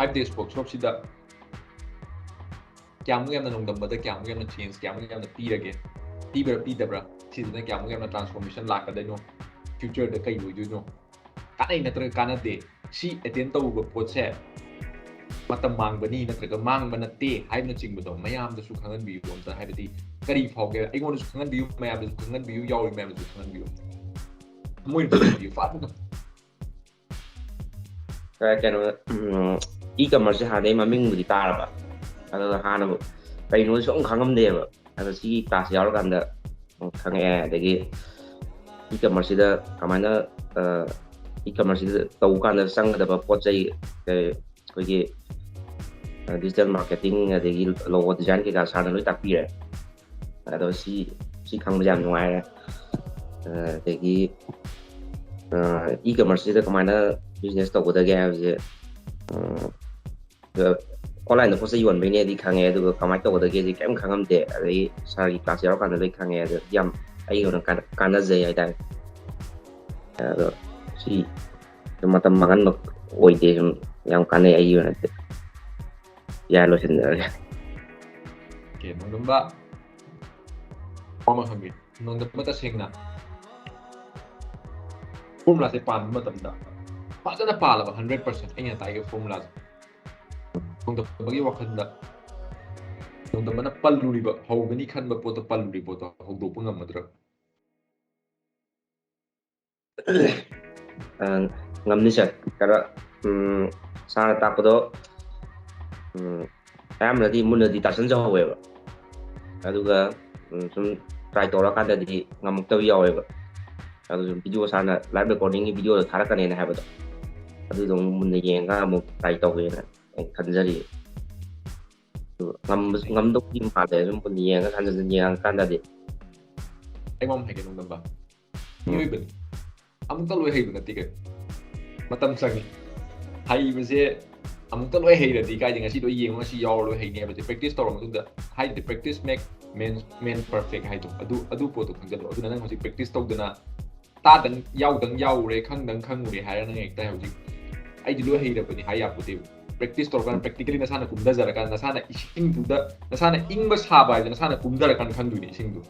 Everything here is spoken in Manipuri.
5 days workshop sida kyamu yamna nongdambada kyamu yamna change kyamu yamna pirage pibra pidabra sidana kyamu yamna transformation lakadaino future da kai loiduino kanai natra kanade si attend tawuba potse matam mangbani natraga mangba natte haibna chingbado mayam da su khangan biyu amta haibati kari phauge aingon su khangan biyu mayam da su khangan biyu yawi mayam da su khangan biyu moi biyu fatna kano e-commerce hadai maming budi taraba ada hana kai no song khangam deba ada si class yaw kanda khange adagi e-commerce da kamana e-commerce da tau kanda sang da pot chai kogi digital marketing adagi logo design ke ka sana loi takpi re ada si khang jam nuai adagi e-commerce da kamana business tau da ga je online 的 yon bai ne di khange du kamai to da ge ji kem khangam de ai sari class yaw kan loi khange de yam ai yon kan da zai ai dai si matam mangan mak oi de yang kan ai yon ya lo sin da ke nongdamba mama khambi nongdamba ta sengna formula se pan matamda fazana pala 100% ai ta ge formula nongdambagi wakhanda nongdambana palluriba hawgani khanba pota palluri pota hawdopa ngamadra ngamni sa kara sana tapodo amnadi munadi tasan jawe ba aduga sum try tora kada di ngamukta yawe ba adu video sana live recording ni video thara kane na habado adu dong mun yenga mu try to ge na kanjari ngam dok di male sum mun yenga kanjari yang kanda di ai mom hege nongdamba yoi ben amukta loi hei ngati ke matam sangi hai bese amukta loi hei rati kai dinga si do yeng ma si yaw loi hei ne ba practice tor ma tunda hai the practice make men perfect hai to adu po to khangalo adu nang hosi practice tau dana ta dang yaw re khang re hai na ek ta hosi ai di loi hei ra bani hai ya puti practice tor kan practically nasana kumda jara kan nasana ising du da nasana ing ba sa ba nasana kumda ra kan khang du ni ising du